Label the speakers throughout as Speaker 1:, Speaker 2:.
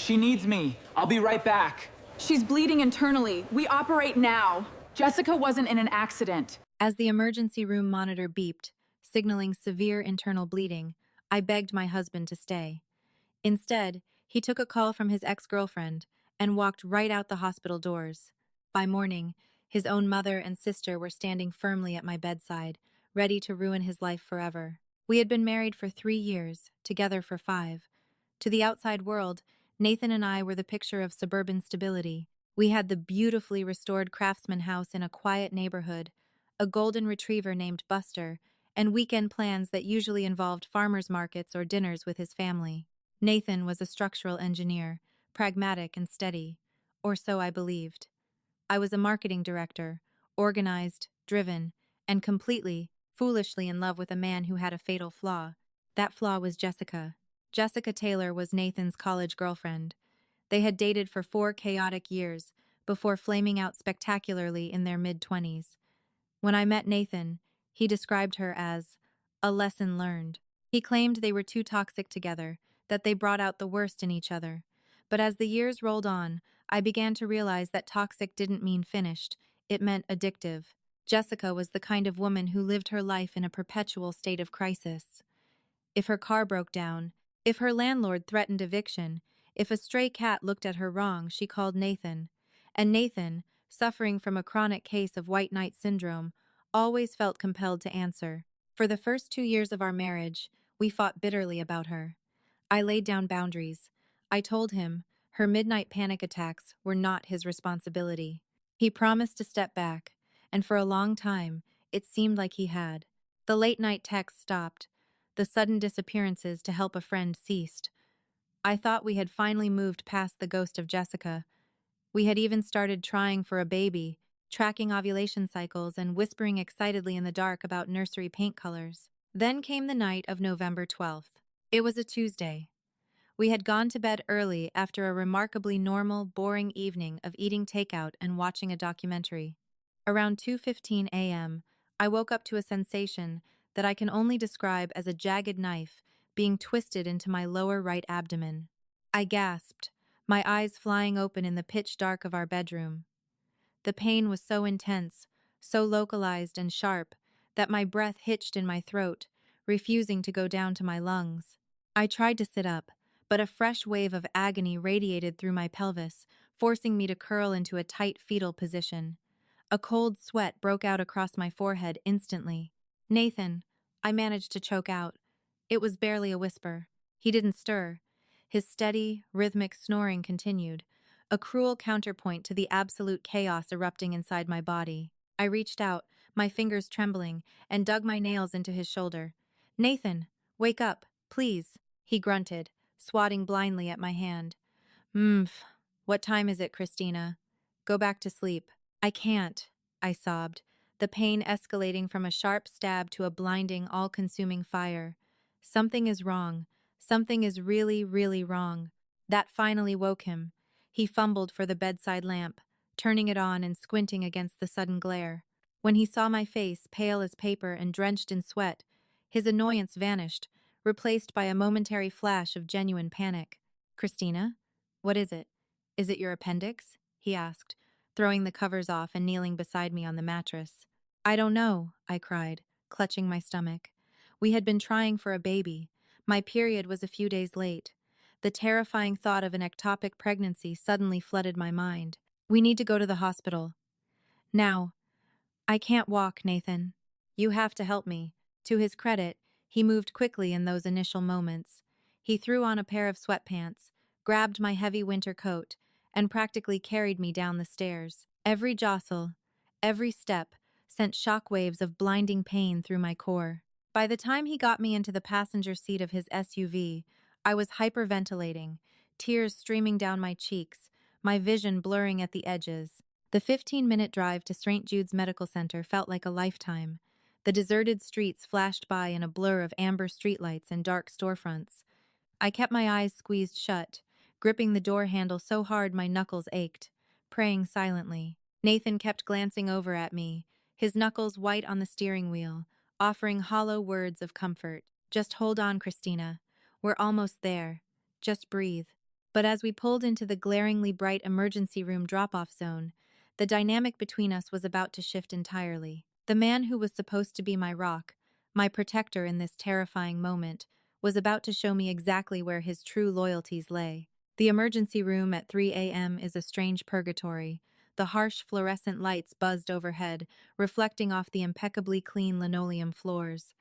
Speaker 1: She needs me. I'll be right back.
Speaker 2: She's bleeding internally. We operate now. Jessica wasn't in an accident.
Speaker 3: As the emergency room monitor beeped, signaling severe internal bleeding, I begged my husband to stay. Instead, he took a call from his ex-girlfriend and walked right out the hospital doors. By morning, his own mother and sister were standing firmly at my bedside, ready to ruin his life forever. We had been married for 3 years, together for 5. To the outside world, Nathan and I were the picture of suburban stability. We had the beautifully restored craftsman house in a quiet neighborhood, a golden retriever named Buster, and weekend plans that usually involved farmers markets or dinners with his family. Nathan was a structural engineer, pragmatic and steady, or so I believed. I was a marketing director, organized, driven, and completely, foolishly in love with a man who had a fatal flaw. That flaw was Jessica. Jessica Taylor was Nathan's college girlfriend. They had dated for 4 chaotic years before flaming out spectacularly in their mid-20s. When I met Nathan, he described her as a lesson learned. He claimed they were too toxic together, that they brought out the worst in each other. But as the years rolled on, I began to realize that toxic didn't mean finished, it meant addictive. Jessica was the kind of woman who lived her life in a perpetual state of crisis. If her car broke down, if her landlord threatened eviction, if a stray cat looked at her wrong, she called Nathan. And Nathan, suffering from a chronic case of white knight syndrome, always felt compelled to answer. For the first 2 years of our marriage, we fought bitterly about her. I laid down boundaries. I told him her midnight panic attacks were not his responsibility. He promised to step back, and for a long time, it seemed like he had. The late-night texts stopped. The sudden disappearances to help a friend ceased. I thought we had finally moved past the ghost of Jessica. We had even started trying for a baby, tracking ovulation cycles and whispering excitedly in the dark about nursery paint colors. Then came the night of November 12th. It was a Tuesday. We had gone to bed early after a remarkably normal, boring evening of eating takeout and watching a documentary. Around 2:15 a.m., I woke up to a sensation that I can only describe as a jagged knife being twisted into my lower right abdomen. I gasped, my eyes flying open in the pitch dark of our bedroom. The pain was so intense, so localized and sharp, that my breath hitched in my throat, refusing to go down to my lungs. I tried to sit up, but a fresh wave of agony radiated through my pelvis, forcing me to curl into a tight fetal position. A cold sweat broke out across my forehead instantly. "Nathan," I managed to choke out. It was barely a whisper. He didn't stir. His steady, rhythmic snoring continued, a cruel counterpoint to the absolute chaos erupting inside my body. I reached out, my fingers trembling, and dug my nails into his shoulder. "Nathan, wake up, please," he grunted, swatting blindly at my hand. What time is it, Christina? Go back to sleep." "I can't," I sobbed, the pain escalating from a sharp stab to a blinding, all-consuming fire. "Something is wrong. Something is really, really wrong." That finally woke him. He fumbled for the bedside lamp, turning it on and squinting against the sudden glare. When he saw my face, pale as paper and drenched in sweat, his annoyance vanished, replaced by a momentary flash of genuine panic. "Christina? What is it? Is it your appendix?" he asked, throwing the covers off and kneeling beside me on the mattress. "I don't know," I cried, clutching my stomach. We had been trying for a baby. My period was a few days late. The terrifying thought of an ectopic pregnancy suddenly flooded my mind. "We need to go to the hospital. Now." "I can't walk, Nathan. You have to help me." To his credit, he moved quickly in those initial moments. He threw on a pair of sweatpants, grabbed my heavy winter coat, and practically carried me down the stairs. Every jostle, every step, sent shockwaves of blinding pain through my core. By the time he got me into the passenger seat of his SUV, I was hyperventilating, tears streaming down my cheeks, my vision blurring at the edges. The 15-minute drive to St. Jude's Medical Center felt like a lifetime. The deserted streets flashed by in a blur of amber streetlights and dark storefronts. I kept my eyes squeezed shut, gripping the door handle so hard my knuckles ached, praying silently. Nathan kept glancing over at me, his knuckles white on the steering wheel, offering hollow words of comfort. "Just hold on, Christina. We're almost there. Just breathe." But as we pulled into the glaringly bright emergency room drop-off zone, the dynamic between us was about to shift entirely. The man who was supposed to be my rock, my protector in this terrifying moment, was about to show me exactly where his true loyalties lay. The emergency room at 3 a.m. is a strange purgatory. The harsh fluorescent lights buzzed overhead, reflecting off the impeccably clean linoleum floors.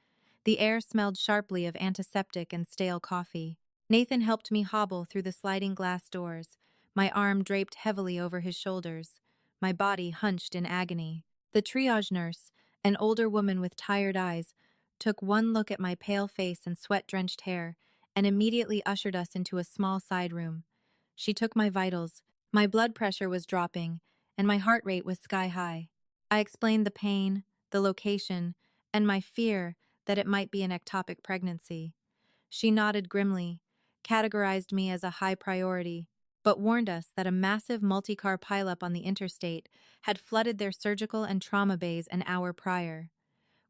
Speaker 3: The air smelled sharply of antiseptic and stale coffee. Nathan helped me hobble through the sliding glass doors, my arm draped heavily over his shoulders, my body hunched in agony. The triage nurse, an older woman with tired eyes, took one look at my pale face and sweat-drenched hair and immediately ushered us into a small side room. She took my vitals. My blood pressure was dropping, and my heart rate was sky high. I explained the pain, the location, and my fear that it might be an ectopic pregnancy. She nodded grimly, categorized me as a high priority, but warned us that a massive multi-car pileup on the interstate had flooded their surgical and trauma bays an hour prior.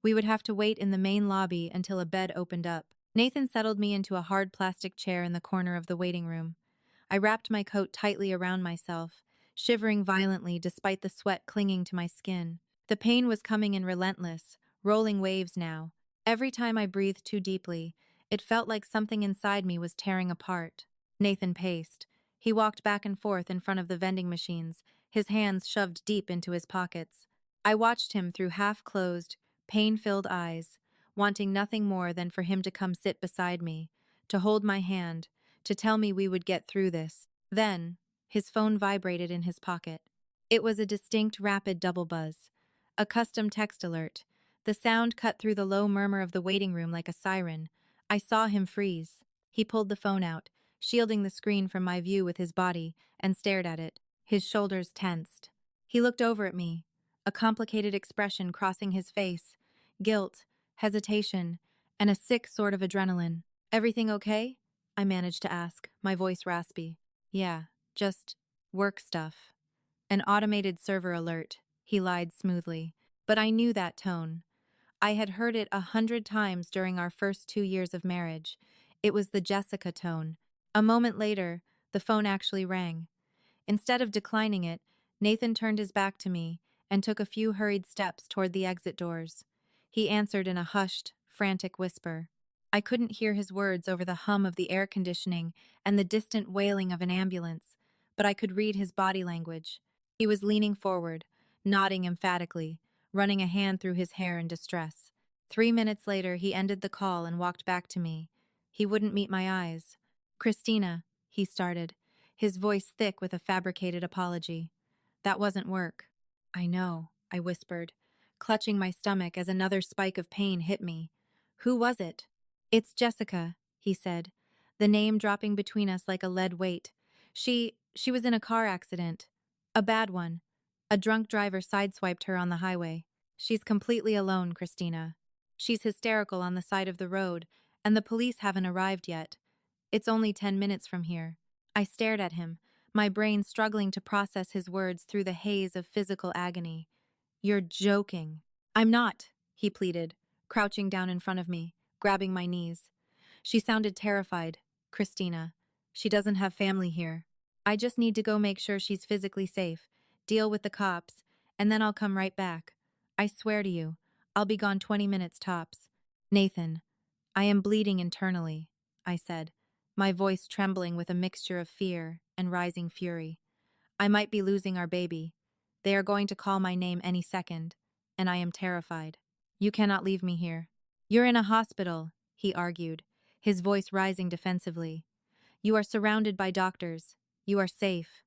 Speaker 3: We would have to wait in the main lobby until a bed opened up. Nathan settled me into a hard plastic chair in the corner of the waiting room. I wrapped my coat tightly around myself, shivering violently despite the sweat clinging to my skin. The pain was coming in relentless, rolling waves now. Every time I breathed too deeply, it felt like something inside me was tearing apart. Nathan paced. He walked back and forth in front of the vending machines, his hands shoved deep into his pockets. I watched him through half-closed, pain-filled eyes, wanting nothing more than for him to come sit beside me, to hold my hand, to tell me we would get through this. Then, his phone vibrated in his pocket. It was a distinct, rapid double buzz. A custom text alert. The sound cut through the low murmur of the waiting room like a siren. I saw him freeze. He pulled the phone out, shielding the screen from my view with his body, and stared at it. His shoulders tensed. He looked over at me, a complicated expression crossing his face. Guilt, hesitation, and a sick sort of adrenaline. "Everything okay?" I managed to ask, my voice raspy. "Yeah, just work stuff." "An automated server alert," he lied smoothly. But I knew that tone. I had heard it 100 times during our first 2 years of marriage. It was the Jessica tone. A moment later, the phone actually rang. Instead of declining it, Nathan turned his back to me and took a few hurried steps toward the exit doors. He answered in a hushed, frantic whisper. I couldn't hear his words over the hum of the air conditioning and the distant wailing of an ambulance, but I could read his body language. He was leaning forward, nodding emphatically, running a hand through his hair in distress. 3 minutes later, he ended the call and walked back to me. He wouldn't meet my eyes. "Christina," he started, his voice thick with a fabricated apology. "That wasn't work." "I know," I whispered, clutching my stomach as another spike of pain hit me. "Who was it?" "It's Jessica," he said, the name dropping between us like a lead weight. She was in a car accident. A bad one. A drunk driver sideswiped her on the highway. She's completely alone, Christina. She's hysterical on the side of the road, and the police haven't arrived yet. It's only 10 minutes from here." I stared at him, my brain struggling to process his words through the haze of physical agony. "You're joking." "I'm not," he pleaded, crouching down in front of me, grabbing my knees. She sounded terrified. "Christina. She doesn't have family here. I just need to go make sure she's physically safe, deal with the cops, and then I'll come right back. I swear to you, I'll be gone 20 minutes tops." "Nathan, I am bleeding internally," I said, my voice trembling with a mixture of fear and rising fury. "I might be losing our baby. They are going to call my name any second, and I am terrified. You cannot leave me here." "You're in a hospital," he argued, his voice rising defensively. "You are surrounded by doctors. You are safe.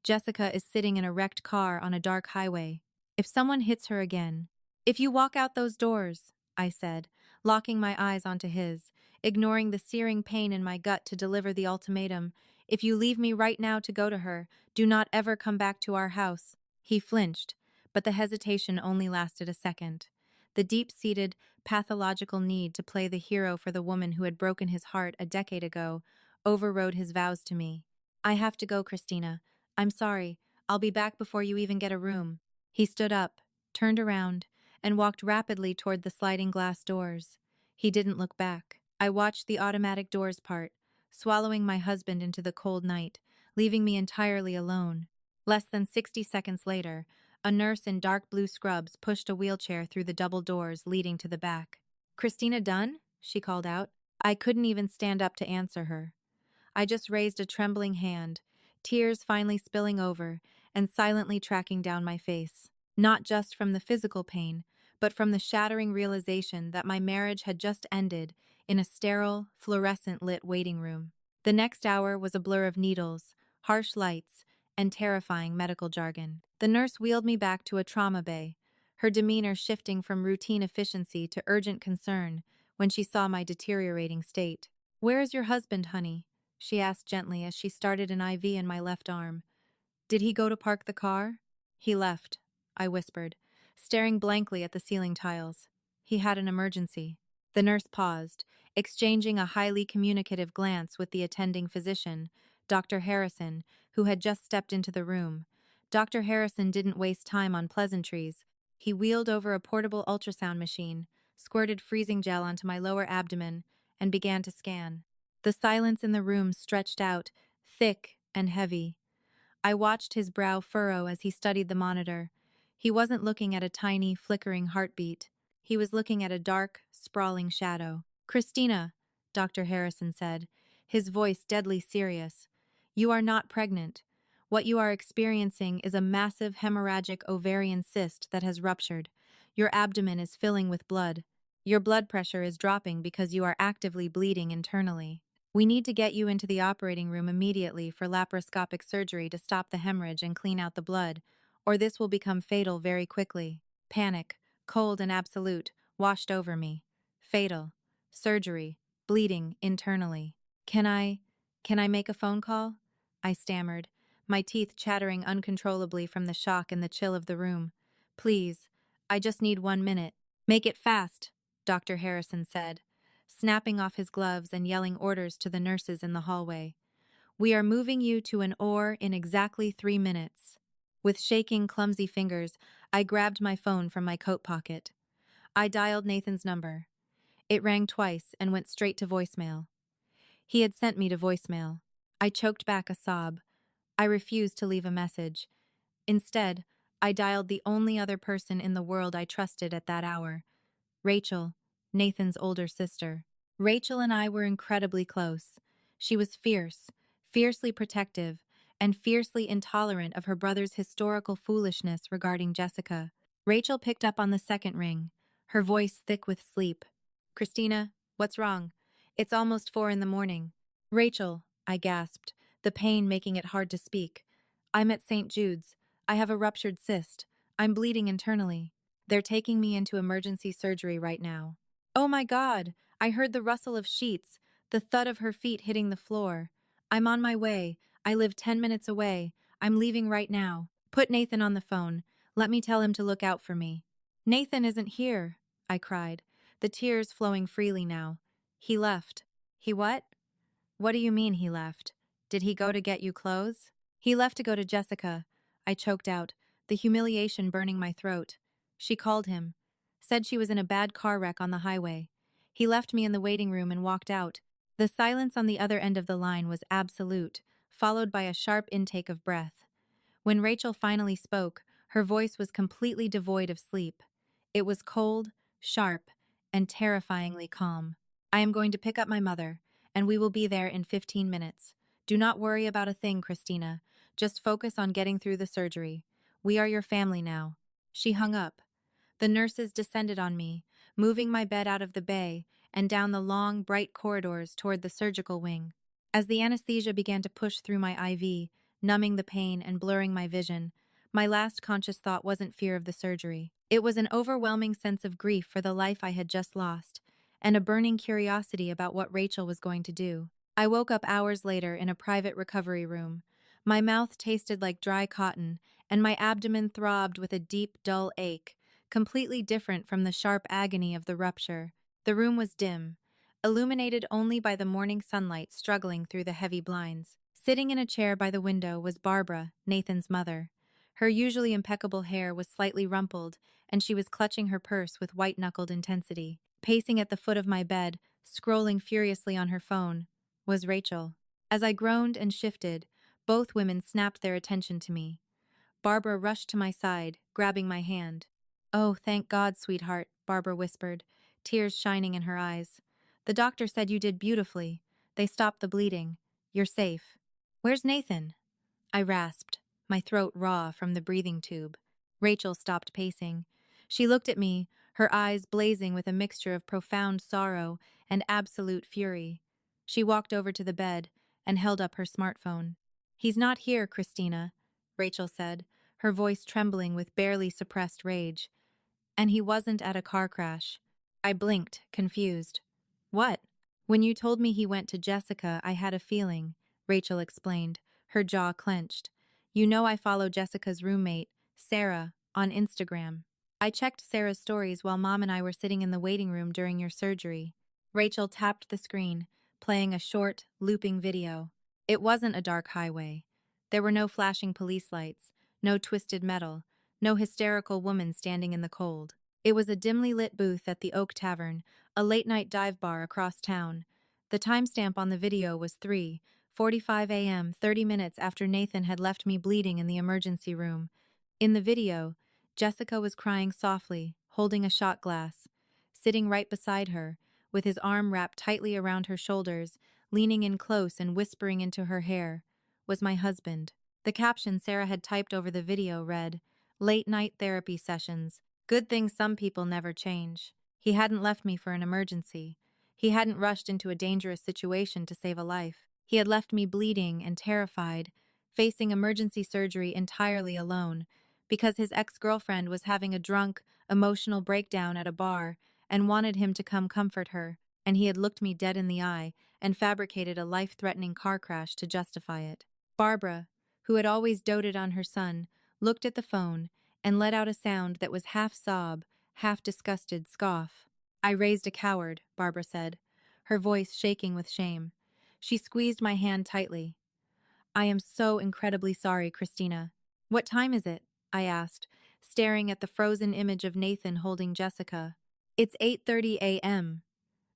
Speaker 3: Jessica is sitting in a wrecked car on a dark highway. If someone hits her again..." "If you walk out those doors," I said, locking my eyes onto his, ignoring the searing pain in my gut to deliver the ultimatum. "If you leave me right now to go to her, do not ever come back to our house." He flinched, but the hesitation only lasted a second. The deep-seated, pathological need to play the hero for the woman who had broken his heart a decade ago overrode his vows to me. "I have to go, Christina. I'm sorry. I'll be back before you even get a room." He stood up, turned around, and walked rapidly toward the sliding glass doors. He didn't look back. I watched the automatic doors part, swallowing my husband into the cold night, leaving me entirely alone. Less than 60 seconds later, a nurse in dark blue scrubs pushed a wheelchair through the double doors leading to the back. "Christina done?" she called out. I couldn't even stand up to answer her. I just raised a trembling hand, tears finally spilling over and silently tracking down my face. Not just from the physical pain, but from the shattering realization that my marriage had just ended in a sterile, fluorescent-lit waiting room. The next hour was a blur of needles, harsh lights, and terrifying medical jargon. The nurse wheeled me back to a trauma bay, her demeanor shifting from routine efficiency to urgent concern when she saw my deteriorating state. "Where is your husband, honey?" she asked gently as she started an IV in my left arm. "Did he go to park the car?" "He left," I whispered, staring blankly at the ceiling tiles. "He had an emergency." The nurse paused, exchanging a highly communicative glance with the attending physician, Dr. Harrison, who had just stepped into the room. Dr. Harrison didn't waste time on pleasantries. He wheeled over a portable ultrasound machine, squirted freezing gel onto my lower abdomen, and began to scan. The silence in the room stretched out, thick and heavy. I watched his brow furrow as he studied the monitor. He wasn't looking at a tiny, flickering heartbeat. He was looking at a dark, sprawling shadow. "Christina," Dr. Harrison said, his voice deadly serious, "you are not pregnant. What you are experiencing is a massive hemorrhagic ovarian cyst that has ruptured. Your abdomen is filling with blood. Your blood pressure is dropping because you are actively bleeding internally. We need to get you into the operating room immediately for laparoscopic surgery to stop the hemorrhage and clean out the blood, or this will become fatal very quickly." Panic, cold and absolute, washed over me. Fatal. Surgery. Bleeding internally. Can I make a phone call?" I stammered, my teeth chattering uncontrollably from the shock and the chill of the room. "Please, I just need 1 minute." "Make it fast," Dr. Harrison said, snapping off his gloves and yelling orders to the nurses in the hallway. "We are moving you to an OR in exactly 3 minutes." With shaking, clumsy fingers, I grabbed my phone from my coat pocket. I dialed Nathan's number. It rang twice and went straight to voicemail. He had sent me to voicemail. I choked back a sob. I refused to leave a message. Instead, I dialed the only other person in the world I trusted at that hour. Rachel, Nathan's older sister. Rachel and I were incredibly close. She was fierce, fiercely protective, and fiercely intolerant of her brother's historical foolishness regarding Jessica. Rachel picked up on the second ring, her voice thick with sleep. "Christina, what's wrong? It's almost 4 in the morning." "Rachel," I gasped, the pain making it hard to speak. "I'm at St. Jude's. I have a ruptured cyst. I'm bleeding internally. They're taking me into emergency surgery right now." "Oh my God!" I heard the rustle of sheets, the thud of her feet hitting the floor. "I'm on my way. I live 10 minutes away. I'm leaving right now. Put Nathan on the phone. Let me tell him to look out for me." "Nathan isn't here," I cried, the tears flowing freely now. "He left." "He what?" "What do you mean he left? Did he go to get you clothes?" "He left to go to Jessica," I choked out, the humiliation burning my throat. "She called him. Said she was in a bad car wreck on the highway. He left me in the waiting room and walked out." The silence on the other end of the line was absolute, followed by a sharp intake of breath. When Rachel finally spoke, her voice was completely devoid of sleep. It was cold, sharp, and terrifyingly calm. "I am going to pick up my mother, and we will be there in 15 minutes. Do not worry about a thing, Christina. Just focus on getting through the surgery. We are your family now." She hung up. The nurses descended on me, moving my bed out of the bay and down the long, bright corridors toward the surgical wing. As the anesthesia began to push through my IV, numbing the pain and blurring my vision, my last conscious thought wasn't fear of the surgery. It was an overwhelming sense of grief for the life I had just lost, and a burning curiosity about what Rachel was going to do. I woke up hours later in a private recovery room. My mouth tasted like dry cotton, and my abdomen throbbed with a deep, dull ache, completely different from the sharp agony of the rupture. The room was dim, illuminated only by the morning sunlight struggling through the heavy blinds. Sitting in a chair by the window was Barbara, Nathan's mother. Her usually impeccable hair was slightly rumpled, and she was clutching her purse with white-knuckled intensity. Pacing at the foot of my bed, scrolling furiously on her phone, was Rachel. As I groaned and shifted, both women snapped their attention to me. Barbara rushed to my side, grabbing my hand. "Oh, thank God, sweetheart," Barbara whispered, tears shining in her eyes. "The doctor said you did beautifully. They stopped the bleeding. You're safe." "Where's Nathan?" I rasped, my throat raw from the breathing tube. Rachel stopped pacing. She looked at me, her eyes blazing with a mixture of profound sorrow and absolute fury. She walked over to the bed and held up her smartphone. "He's not here, Christina," Rachel said, her voice trembling with barely suppressed rage. "And he wasn't at a car crash." I blinked, confused. "What?" "When you told me he went to Jessica, I had a feeling," Rachel explained, her jaw clenched. "You know I follow Jessica's roommate, Sarah, on Instagram. I checked Sarah's stories while Mom and I were sitting in the waiting room during your surgery." Rachel tapped the screen, playing a short, looping video. It wasn't a dark highway. There were no flashing police lights, no twisted metal, no hysterical woman standing in the cold. It was a dimly lit booth at the Oak Tavern, a late-night dive bar across town. The timestamp on the video was 3:45 a.m., 30 minutes after Nathan had left me bleeding in the emergency room. In the video, Jessica was crying softly, holding a shot glass. Sitting right beside her, with his arm wrapped tightly around her shoulders, leaning in close and whispering into her hair, was my husband. The caption Sarah had typed over the video read, "Late night therapy sessions. Good thing some people never change." He hadn't left me for an emergency. He hadn't rushed into a dangerous situation to save a life. He had left me bleeding and terrified, facing emergency surgery entirely alone, because his ex-girlfriend was having a drunk, emotional breakdown at a bar and wanted him to come comfort her, and he had looked me dead in the eye and fabricated a life-threatening car crash to justify it. Barbara, who had always doted on her son, looked at the phone and let out a sound that was half sob, half disgusted scoff. "I raised a coward," Barbara said, her voice shaking with shame. She squeezed my hand tightly. "I am so incredibly sorry, Christina." "What time is it?" I asked, staring at the frozen image of Nathan holding Jessica. "It's 8:30 a.m.,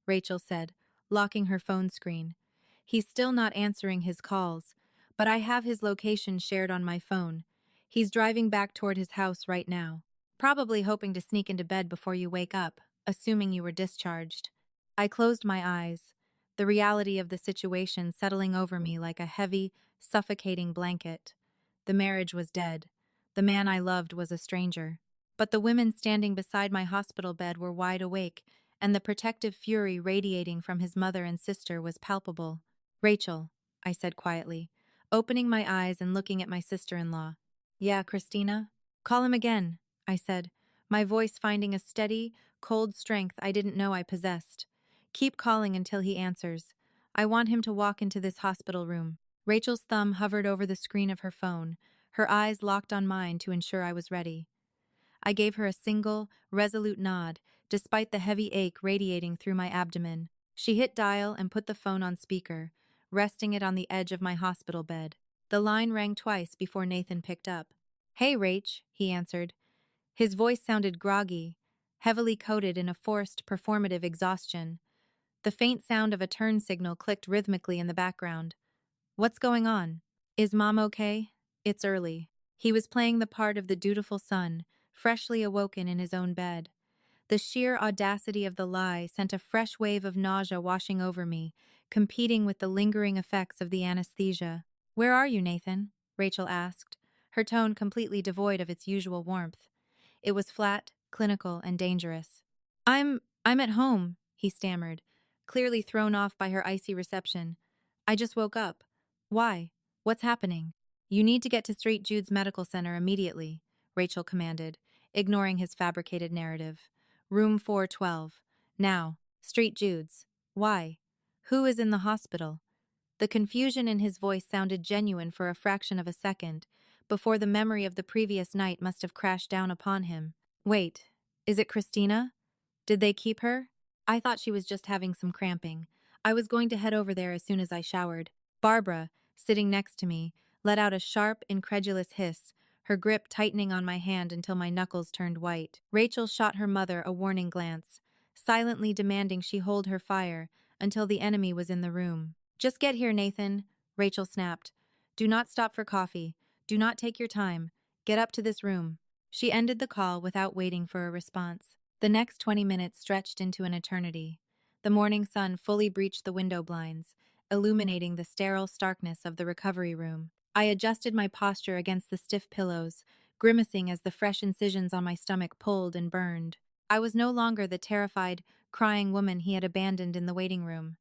Speaker 3: Rachel said, locking her phone screen. "He's still not answering his calls, but I have his location shared on my phone. He's driving back toward his house right now, probably hoping to sneak into bed before you wake up, assuming you were discharged." I closed my eyes, the reality of the situation settling over me like a heavy, suffocating blanket. The marriage was dead. The man I loved was a stranger. But the women standing beside my hospital bed were wide awake, and the protective fury radiating from his mother and sister was palpable. "Rachel," I said quietly, opening my eyes and looking at my sister-in-law. "Yeah, Christina?" "Call him again," I said, my voice finding a steady, cold strength I didn't know I possessed. "Keep calling until he answers. I want him to walk into this hospital room." Rachel's thumb hovered over the screen of her phone, her eyes locked on mine to ensure I was ready. I gave her a single, resolute nod, despite the heavy ache radiating through my abdomen. She hit dial and put the phone on speaker, resting it on the edge of my hospital bed. The line rang twice before Nathan picked up. "Hey, Rach," he answered. His voice sounded groggy, heavily coated in a forced, performative exhaustion. The faint sound of a turn signal clicked rhythmically in the background. "What's going on? Is Mom okay?" "It's early." He was playing the part of the dutiful son, freshly awoken in his own bed. The sheer audacity of the lie sent a fresh wave of nausea washing over me, competing with the lingering effects of the anesthesia. "Where are you, Nathan?" Rachel asked, her tone completely devoid of its usual warmth. It was flat, clinical, and dangerous. I'm at home," he stammered, clearly thrown off by her icy reception. "I just woke up." "Why? What's happening?" "You need to get to St. Jude's Medical Center immediately," Rachel commanded, ignoring his fabricated narrative. "Room 412. Now." "St. Jude's. Why? Who is in the hospital?" The confusion in his voice sounded genuine for a fraction of a second, before the memory of the previous night must have crashed down upon him. "Wait, is it Christina? Did they keep her? I thought she was just having some cramping. I was going to head over there as soon as I showered." Barbara, sitting next to me, let out a sharp, incredulous hiss, her grip tightening on my hand until my knuckles turned white. Rachel shot her mother a warning glance, silently demanding she hold her fire until the enemy was in the room. Just get here, Nathan, Rachel snapped. Do not stop for coffee. Do not take your time. Get up to this room. She ended the call without waiting for a response. The next 20 minutes stretched into an eternity. The morning sun fully breached the window blinds, illuminating the sterile starkness of the recovery room. I adjusted my posture against the stiff pillows, grimacing as the fresh incisions on my stomach pulled and burned. I was no longer the terrified, crying woman he had abandoned in the waiting room.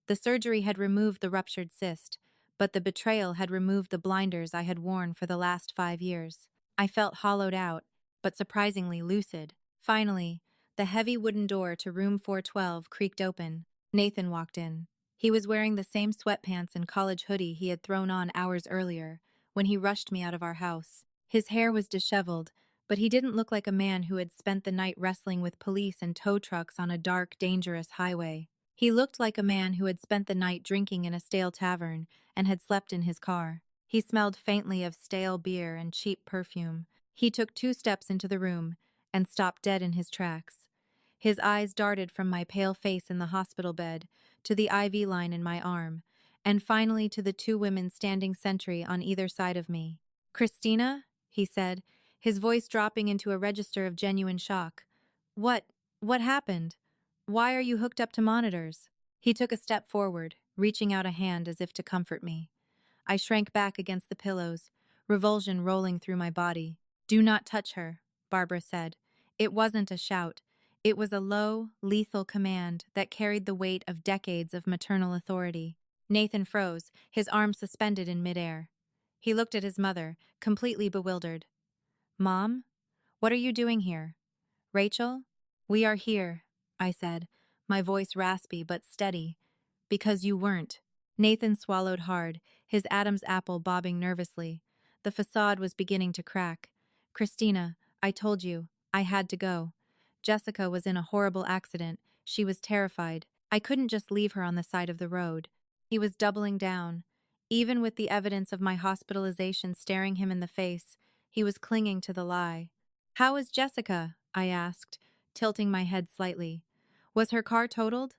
Speaker 3: The surgery had removed the ruptured cyst, but the betrayal had removed the blinders I had worn for the last 5 years. I felt hollowed out, but surprisingly lucid. Finally, the heavy wooden door to room 412 creaked open. Nathan walked in. He was wearing the same sweatpants and college hoodie he had thrown on hours earlier, when he rushed me out of our house. His hair was disheveled, but he didn't look like a man who had spent the night wrestling with police and tow trucks on a dark, dangerous highway. He looked like a man who had spent the night drinking in a stale tavern and had slept in his car. He smelled faintly of stale beer and cheap perfume. He took 2 steps into the room and stopped dead in his tracks. His eyes darted from my pale face in the hospital bed to the IV line in my arm, and finally to the 2 women standing sentry on either side of me. "Christina?" he said, his voice dropping into a register of genuine shock. What happened? Why are you hooked up to monitors?" He took a step forward, reaching out a hand as if to comfort me. I shrank back against the pillows, revulsion rolling through my body. "Do not touch her," Barbara said. It wasn't a shout. It was a low, lethal command that carried the weight of decades of maternal authority. Nathan froze, his arms suspended in midair. He looked at his mother, completely bewildered. "Mom? What are you doing here?" "Rachel? We are here," I said, my voice raspy but steady. "Because you weren't." Nathan swallowed hard, his Adam's apple bobbing nervously. The facade was beginning to crack. "Christina, I told you. I had to go. Jessica was in a horrible accident. She was terrified. I couldn't just leave her on the side of the road." He was doubling down. Even with the evidence of my hospitalization staring him in the face, he was clinging to the lie. "How is Jessica?" I asked, tilting my head slightly. "Was her car totaled?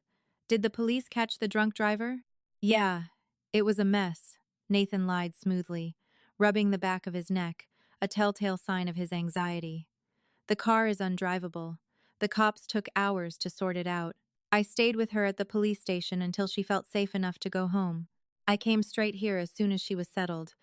Speaker 3: Did the police catch the drunk driver?" "Yeah, it was a mess," Nathan lied smoothly, rubbing the back of his neck, a telltale sign of his anxiety. "The car is undrivable. The cops took hours to sort it out. I stayed with her at the police station until she felt safe enough to go home. I came straight here as soon as she was settled.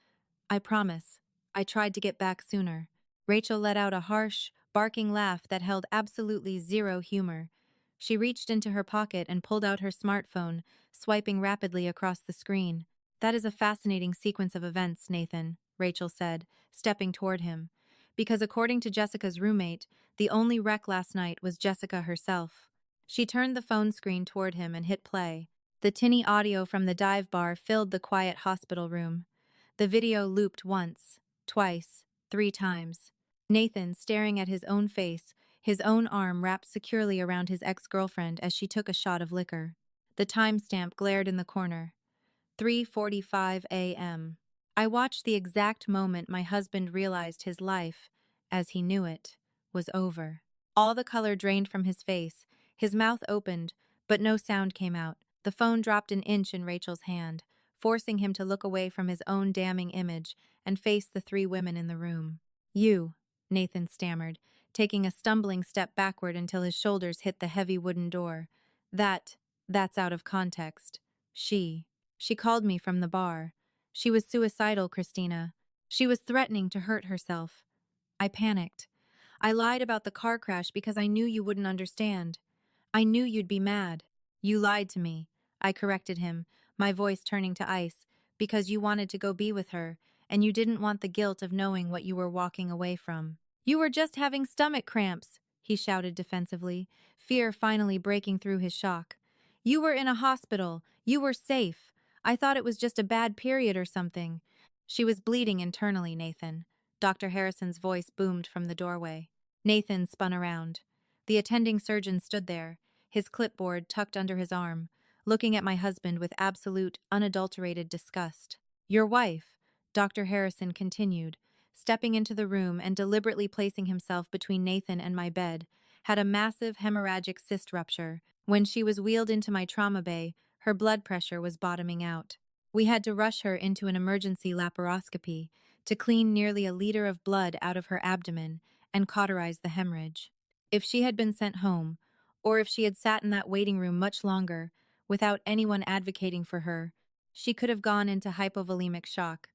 Speaker 3: I promise. I tried to get back sooner." Rachel let out a harsh, barking laugh that held absolutely zero humor. She reached into her pocket and pulled out her smartphone, swiping rapidly across the screen. "That is a fascinating sequence of events, Nathan," Rachel said, stepping toward him. "Because according to Jessica's roommate, the only wreck last night was Jessica herself." She turned the phone screen toward him and hit play. The tinny audio from the dive bar filled the quiet hospital room. The video looped once, twice, 3 times. Nathan staring at his own face, his own arm wrapped securely around his ex-girlfriend as she took a shot of liquor. The timestamp glared in the corner. 3:45 a.m. I watched the exact moment my husband realized his life, as he knew it, was over. All the color drained from his face, his mouth opened, but no sound came out. The phone dropped an inch in Rachel's hand, forcing him to look away from his own damning image and face the 3 women in the room. "You," Nathan stammered, taking a stumbling step backward until his shoulders hit the heavy wooden door. That's out of context. She called me from the bar. She was suicidal, Christina. She was threatening to hurt herself." I panicked. "I lied about the car crash because I knew you wouldn't understand. I knew you'd be mad." "You lied to me," I corrected him, my voice turning to ice, "because you wanted to go be with her, and you didn't want the guilt of knowing what you were walking away from." "You were just having stomach cramps," he shouted defensively, fear finally breaking through his shock. "You were in a hospital. You were safe. I thought it was just a bad period or something." "She was bleeding internally, Nathan." Dr. Harrison's voice boomed from the doorway. Nathan spun around. The attending surgeon stood there, his clipboard tucked under his arm, looking at my husband with absolute, unadulterated disgust. "Your wife," Dr. Harrison continued, stepping into the room and deliberately placing himself between Nathan and my bed, had a massive hemorrhagic cyst rupture. When she was wheeled into my trauma bay, Her blood pressure was bottoming out. We had to rush her into an emergency laparoscopy to clean nearly a liter of blood out of her abdomen and cauterize the hemorrhage. If she had been sent home, or if she had sat in that waiting room much longer, without anyone advocating for her, she could have gone into hypovolemic shock.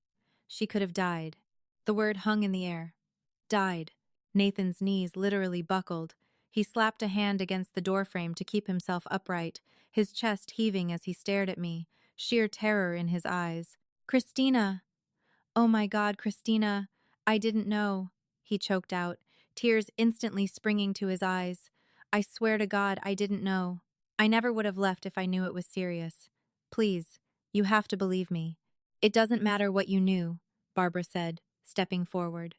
Speaker 3: She could have died. The word hung in the air. Died. Nathan's knees literally buckled. He slapped a hand against the doorframe to keep himself upright, his chest heaving as he stared at me, sheer terror in his eyes. Christina! Oh my God, Christina! I didn't know, he choked out, tears instantly springing to his eyes. I swear to God, I didn't know. I never would have left if I knew it was serious. Please, you have to believe me. It doesn't matter what you knew, Barbara said, stepping forward.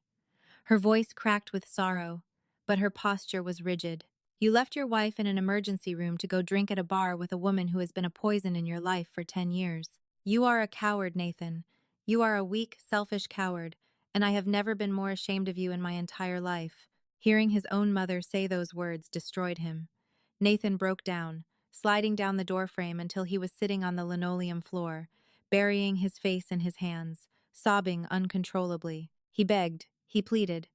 Speaker 3: Her voice cracked with sorrow, but her posture was rigid. You left your wife in an emergency room to go drink at a bar with a woman who has been a poison in your life for 10 years. You are a coward, Nathan. You are a weak, selfish coward, and I have never been more ashamed of you in my entire life. Hearing his own mother say those words destroyed him. Nathan broke down, sliding down the doorframe until he was sitting on the linoleum floor, burying his face in his hands, sobbing uncontrollably. He begged, he pleaded.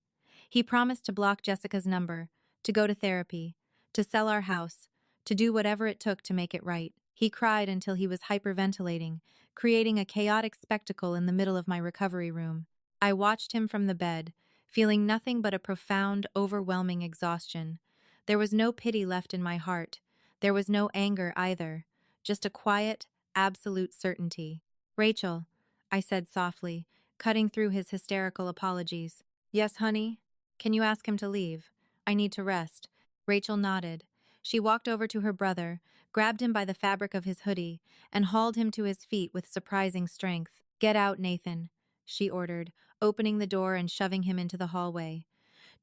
Speaker 3: He promised to block Jessica's number, to go to therapy, to sell our house, to do whatever it took to make it right. He cried until he was hyperventilating, creating a chaotic spectacle in the middle of my recovery room. I watched him from the bed, feeling nothing but a profound, overwhelming exhaustion. There was no pity left in my heart. There was no anger either, just a quiet, absolute certainty. Rachel, I said softly, cutting through his hysterical apologies. Yes, honey? Can you ask him to leave? I need to rest. Rachel nodded. She walked over to her brother, grabbed him by the fabric of his hoodie, and hauled him to his feet with surprising strength. Get out, Nathan, she ordered, opening the door and shoving him into the hallway.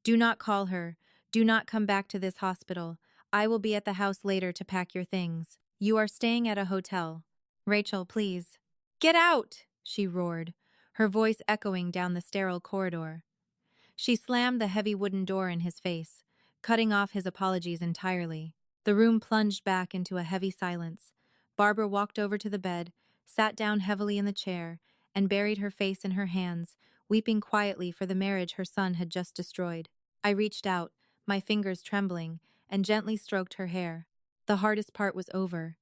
Speaker 3: Do not call her. Do not come back to this hospital. I will be at the house later to pack your things. You are staying at a hotel. Rachel, please. Get out! She roared, her voice echoing down the sterile corridor. She slammed the heavy wooden door in his face, cutting off his apologies entirely. The room plunged back into a heavy silence. Barbara walked over to the bed, sat down heavily in the chair, and buried her face in her hands, weeping quietly for the marriage her son had just destroyed. I reached out, my fingers trembling, and gently stroked her hair. The hardest part was over.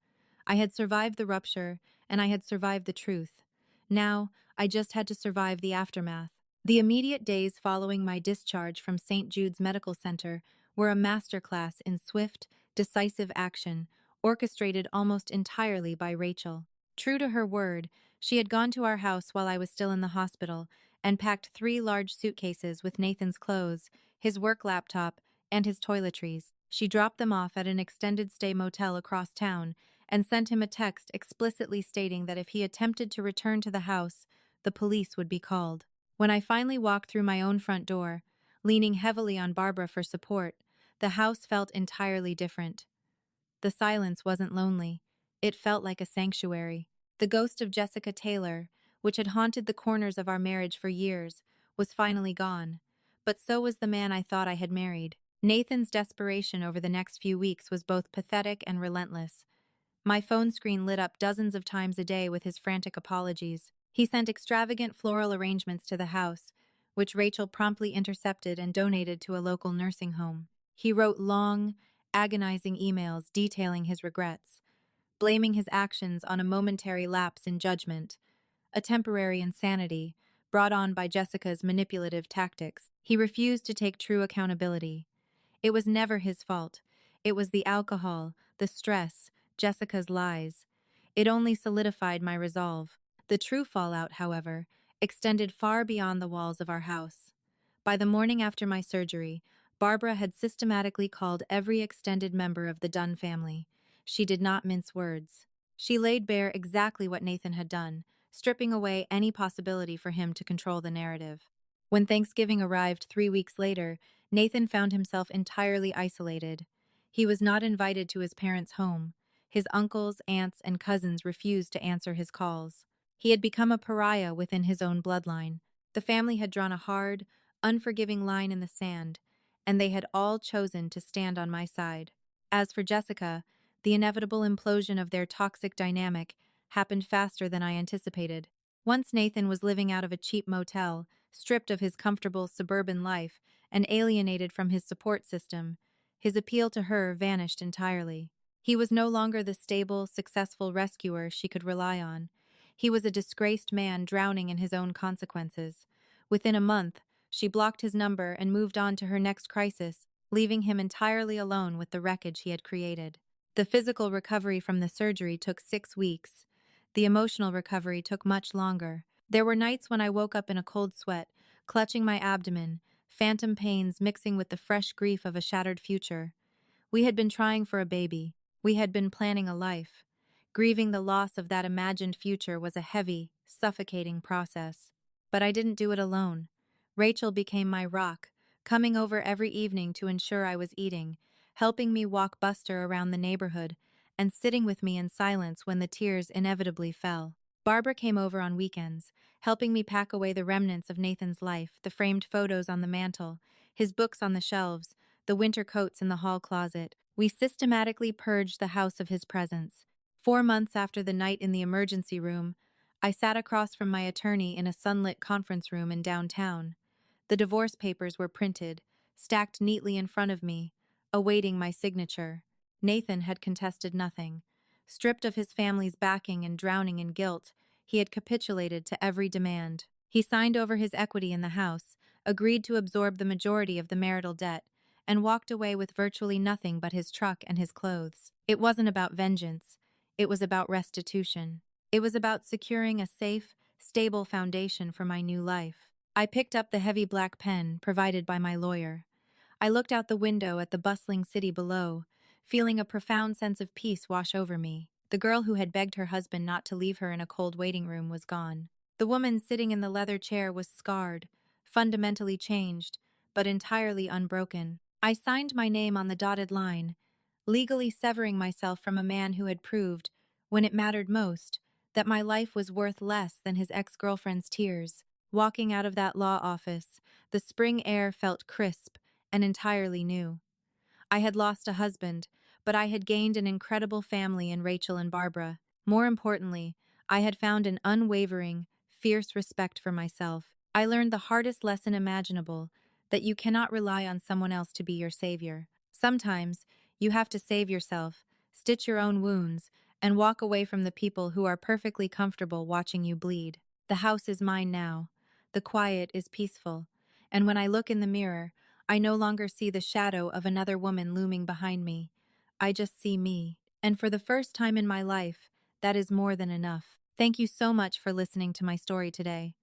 Speaker 3: I had survived the rupture, and I had survived the truth. Now, I just had to survive the aftermath. The immediate days following my discharge from St. Jude's Medical Center were a masterclass in swift, decisive action, orchestrated almost entirely by Rachel. True to her word, she had gone to our house while I was still in the hospital and packed 3 large suitcases with Nathan's clothes, his work laptop, and his toiletries. She dropped them off at an extended stay motel across town and sent him a text explicitly stating that if he attempted to return to the house, the police would be called. When I finally walked through my own front door, leaning heavily on Barbara for support, the house felt entirely different. The silence wasn't lonely. It felt like a sanctuary. The ghost of Jessica Taylor, which had haunted the corners of our marriage for years, was finally gone. But so was the man I thought I had married. Nathan's desperation over the next few weeks was both pathetic and relentless. My phone screen lit up dozens of times a day with his frantic apologies. He sent extravagant floral arrangements to the house, which Rachel promptly intercepted and donated to a local nursing home. He wrote long, agonizing emails detailing his regrets, blaming his actions on a momentary lapse in judgment, a temporary insanity brought on by Jessica's manipulative tactics. He refused to take true accountability. It was never his fault. It was the alcohol, the stress, Jessica's lies. It only solidified my resolve. The true fallout, however, extended far beyond the walls of our house. By the morning after my surgery, Barbara had systematically called every extended member of the Dunn family. She did not mince words. She laid bare exactly what Nathan had done, stripping away any possibility for him to control the narrative. When Thanksgiving arrived 3 weeks later, Nathan found himself entirely isolated. He was not invited to his parents' home. His uncles, aunts, and cousins refused to answer his calls. He had become a pariah within his own bloodline. The family had drawn a hard, unforgiving line in the sand, and they had all chosen to stand on my side. As for Jessica, The inevitable implosion of their toxic dynamic happened faster than I anticipated. Once Nathan was living out of a cheap motel, stripped of his comfortable suburban life and alienated from his support system, his appeal to her vanished entirely. He was no longer the stable, successful rescuer she could rely on. He was a disgraced man drowning in his own consequences. Within a month, she blocked his number and moved on to her next crisis, leaving him entirely alone with the wreckage he had created. The physical recovery from the surgery took 6 weeks. The emotional recovery took much longer. There were nights when I woke up in a cold sweat, clutching my abdomen, phantom pains mixing with the fresh grief of a shattered future. We had been trying for a baby. We had been planning a life. Grieving the loss of that imagined future was a heavy, suffocating process. But I didn't do it alone. Rachel became my rock, coming over every evening to ensure I was eating, helping me walk Buster around the neighborhood, and sitting with me in silence when the tears inevitably fell. Barbara came over on weekends, helping me pack away the remnants of Nathan's life, the framed photos on the mantel, his books on the shelves, the winter coats in the hall closet. We systematically purged the house of his presence. 4 months after the night in the emergency room, I sat across from my attorney in a sunlit conference room in downtown. The divorce papers were printed, stacked neatly in front of me, awaiting my signature. Nathan had contested nothing. Stripped of his family's backing and drowning in guilt, he had capitulated to every demand. He signed over his equity in the house, agreed to absorb the majority of the marital debt, and walked away with virtually nothing but his truck and his clothes. It wasn't about vengeance. It was about restitution. It was about securing a safe, stable foundation for my new life. I picked up the heavy black pen provided by my lawyer. I looked out the window at the bustling city below, feeling a profound sense of peace wash over me. The girl who had begged her husband not to leave her in a cold waiting room was gone. The woman sitting in the leather chair was scarred, fundamentally changed, but entirely unbroken. I signed my name on the dotted line, legally severing myself from a man who had proved, when it mattered most, that my life was worth less than his ex-girlfriend's tears. Walking out of that law office, the spring air felt crisp and entirely new. I had lost a husband, but I had gained an incredible family in Rachel and Barbara. More importantly, I had found an unwavering, fierce respect for myself. I learned the hardest lesson imaginable, that you cannot rely on someone else to be your savior. Sometimes, you have to save yourself, stitch your own wounds, and walk away from the people who are perfectly comfortable watching you bleed. The house is mine now. The quiet is peaceful. And when I look in the mirror, I no longer see the shadow of another woman looming behind me. I just see me. And for the first time in my life, that is more than enough. Thank you so much for listening to my story today.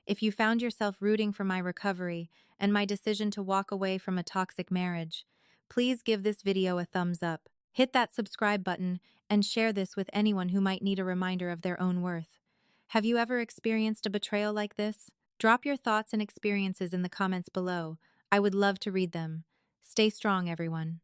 Speaker 3: If you found yourself rooting for my recovery and my decision to walk away from a toxic marriage, please give this video a thumbs up. Hit that subscribe button and share this with anyone who might need a reminder of their own worth. Have you ever experienced a betrayal like this? Drop your thoughts and experiences in the comments below. I would love to read them. Stay strong, everyone.